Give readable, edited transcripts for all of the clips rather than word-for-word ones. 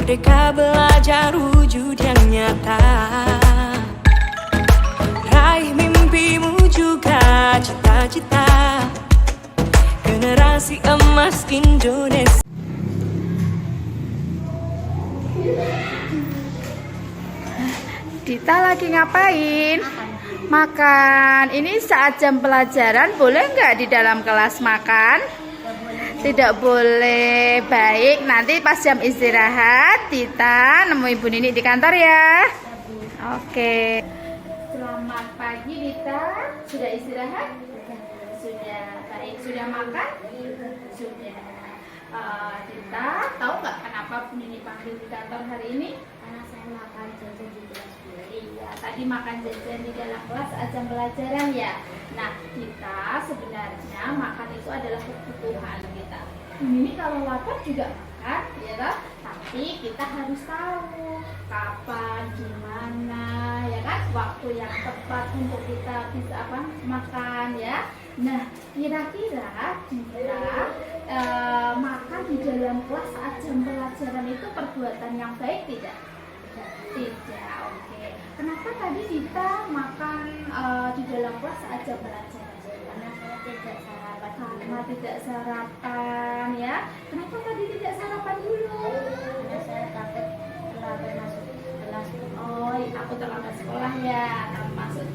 Merdeka belajar wujud yang nyata. Raih mimpimu juga cita-cita. Generasi emas Indonesia. Dita lagi ngapain? Makan. Ini saat jam pelajaran, boleh nggak di dalam kelas makan? Tidak boleh. Baik, nanti pas jam istirahat Dita nemu Ibu Nini di kantor ya. Oke. Selamat pagi Dita. Sudah istirahat? Sudah. Baik, sudah makan? Sudah. Dita, tahu nggak kenapa Bu Nini panggil di kantor hari ini? Karena saya makan jajan di kelas dulu. Iya, tadi makan jajan di dalam kelas saat jam pelajaran ya. Nah, kita sebenarnya makan itu adalah kebutuhan kita. Ini kalau lapar juga makan, ya toh? Tapi kita harus tahu kapan, gimana, ya kan? Waktu yang tepat untuk kita bisa makan ya. Nah, kira-kira makan di dalam kelas saat jam pelajaran itu perbuatan yang baik tidak? Tidak, oke. Kenapa tadi Dita makan di dalam kelas saat jam pelajaran? Karena saya tidak sarapan. Karena tidak sarapan ya. Kenapa tadi tidak sarapan dulu? Karena saya takut terlambat masuk kelas. Oh, aku terlambat sekolah ya. Masuk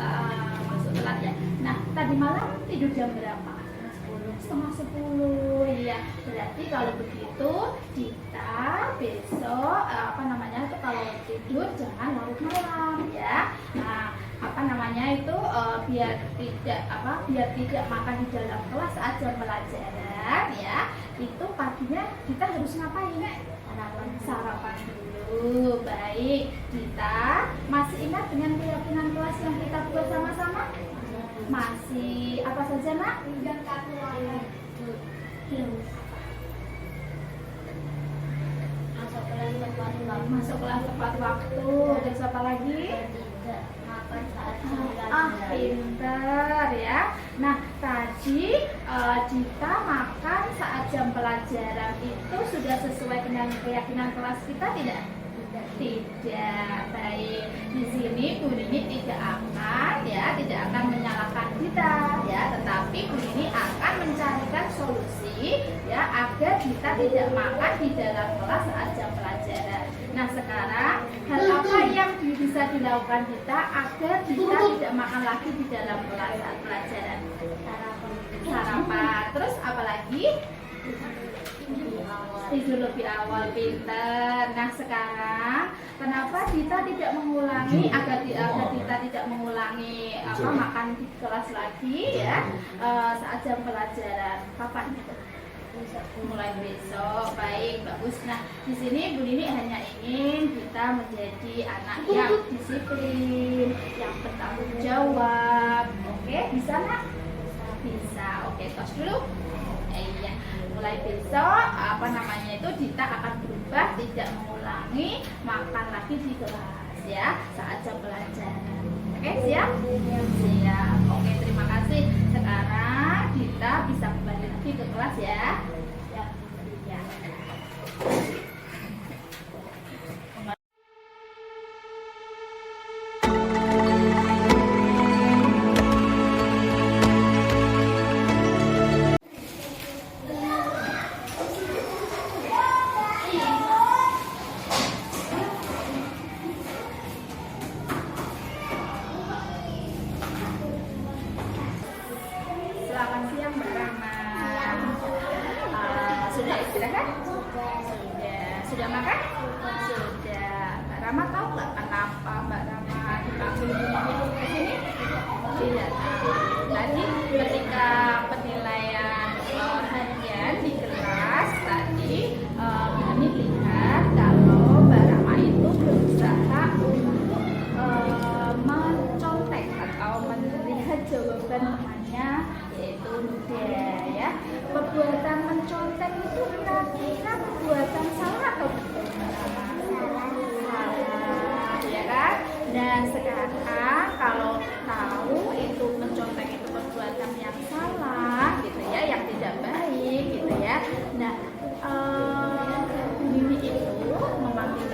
telat ya. Nah, tadi malam tidur jam berapa? Setengah 10. Iya, berarti kalau begitu Dita besok kalau tidur jangan larut malam ya. Nah, biar tidak makan di dalam kelas saat jam pelajaran ya. Itu paginya kita harus ngapain? Sarapan dulu. Baik, Dita masih ingat dengan keyakinan kelas yang kita buat sama-sama? Masih. Apa saja nak? Masuk kelas tepat waktu. Terus apa lagi? Tidak makan saat Pinter ya. Nah, tadi Dita makan saat jam pelajaran itu sudah sesuai dengan keyakinan kelas kita tidak? Tidak. Baik. Di sini Bu Nini tidak akan menyalahkan Dita ya, tetapi Bu Nini akan mencarikan solusi ya agar Dita tidak makan di dalam kelas saat jam pelajaran. Nah, sekarang hal apa yang bisa dilakukan Dita agar Dita tidak makan lagi di dalam kelas saat pelajaran? Sarapan. Terus apa lagi? Tidur lebih awal. Pinter. Nah, sekarang kenapa Dita tidak mengulangi agar Dita tidak mengulangi makan di kelas lagi ya saat jam pelajaran? Kapan? Mulai besok. Baik, bagus. Nah, di sini Bu Nini hanya ingin Dita menjadi anak yang disiplin, yang bertanggung jawab. Oke, bisa nak? Bisa. Oke, tos dulu. Iya. Mulai besok Dita akan berubah, tidak mengulangi makan lagi di kelas ya saat jam pelajaran. Oke, siap? Siap. Oke, terima kasih. Sekarang Dita bisa kembali lagi ke kelas ya. Siap. Ya. Selamat siang Mbak Rama. Sudah istirahat? Sudah makan? Sudah. Mbak Rama tahu nggak kenapa Mbak Rama dipanggil ke sini? Tidak. Tadi ketika penilaian harian di kelas tadi kami lihat kalau Mbak Rama itu berusaha untuk mencontek atau melihat jawaban temannya, yaitu Nuda ya. Perbuatan mencontek itu kira-kira perbuatan salah atau betul? Salah, ya kan? Dan sekarang kalau tahu itu mencontek itu perbuatan yang salah gitu ya, yang tidak baik gitu ya. Nah, ini itu memanggil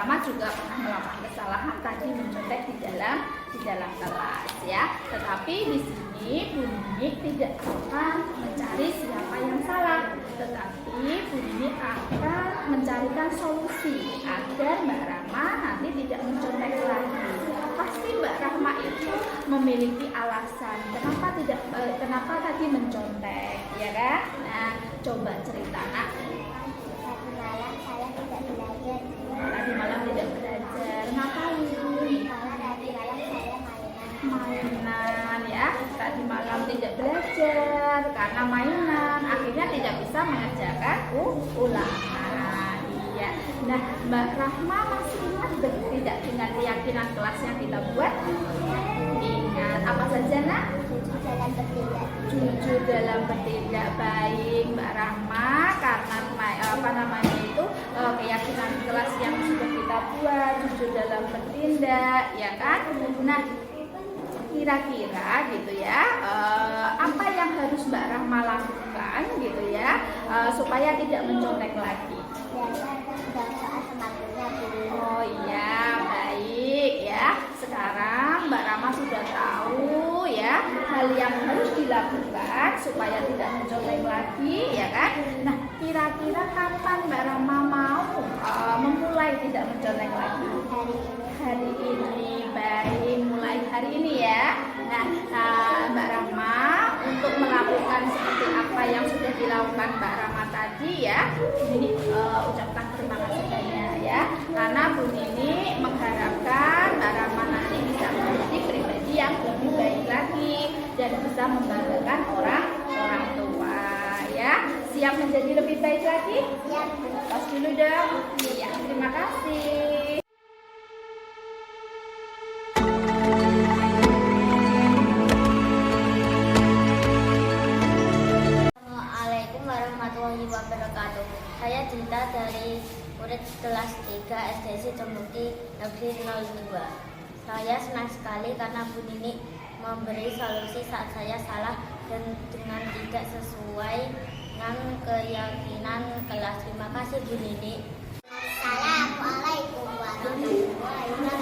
Rama juga pernah melakukan kesalahan tadi mencontek di dalam kelas ya. Tetapi di sini Bu Nini tidak akan mencari siapa yang salah, tetapi Bu Nini akan mencarikan solusi agar Mbak Rama nanti tidak mencontek lagi. Pasti Mbak Rahma itu memiliki alasan kenapa tadi mencontek, ya kan? Nah, coba cerita nak. Tadi malam saya tidak belajar. Tadi malam tidak belajar, ngapain? Karena tadi malam saya Mainan ya. Tadi malam tidak belajar karena mainan, akhirnya tidak bisa mengerjakan ulangan. Iya. Nah, Mbak Rahma masih ingat tidak dengan keyakinan kelas yang kita buat? Ingat. Apa saja nak? jujur dalam bertindak. Jujur dalam bertindak. Baik Mbak Rahma, karena keyakinan kelas yang sudah kita buat, jujur dalam bertindak, ya kan? Nah, kira-kira gitu ya, apa yang harus Mbak Rahma lakukan gitu ya, supaya tidak mencontek lagi? Belajar dan soal semakinnya dulu. Oh iya, baik ya. Sekarang Mbak Rama sudah tahu ya hal yang harus dilakukan supaya tidak mencontek lagi, ya kan? Nah, kira-kira kapan Mbak Rama mau memulai tidak mencontek lagi? Hari ini, baik, mulai hari ini ya. Nah, Mbak Rama untuk melakukan seperti apa yang sudah dilakukan Mbak Rama tadi ya, ini ucapkan terima kasih banyak ya, karena Bu Nini mengharapkan Mbak Rama nanti bisa menjadi pribadi yang lebih baik lagi dan bisa membanggakan orang tua ya. Siap menjadi lebih baik lagi? Siap. Tos dulu dong. Iya, terima kasih. Assalamualaikum warahmatullahi wabarakatuh. Saya Dita dari murid kelas 3 SD Sidomukti Negeri 02. Saya senang sekali karena Bu Nini memberi solusi saat saya salah dan dengan tidak sesuai dengan keyakinan kelas. Terima kasih Bu Nini. Assalamualaikum warahmatullahi wabarakatuh.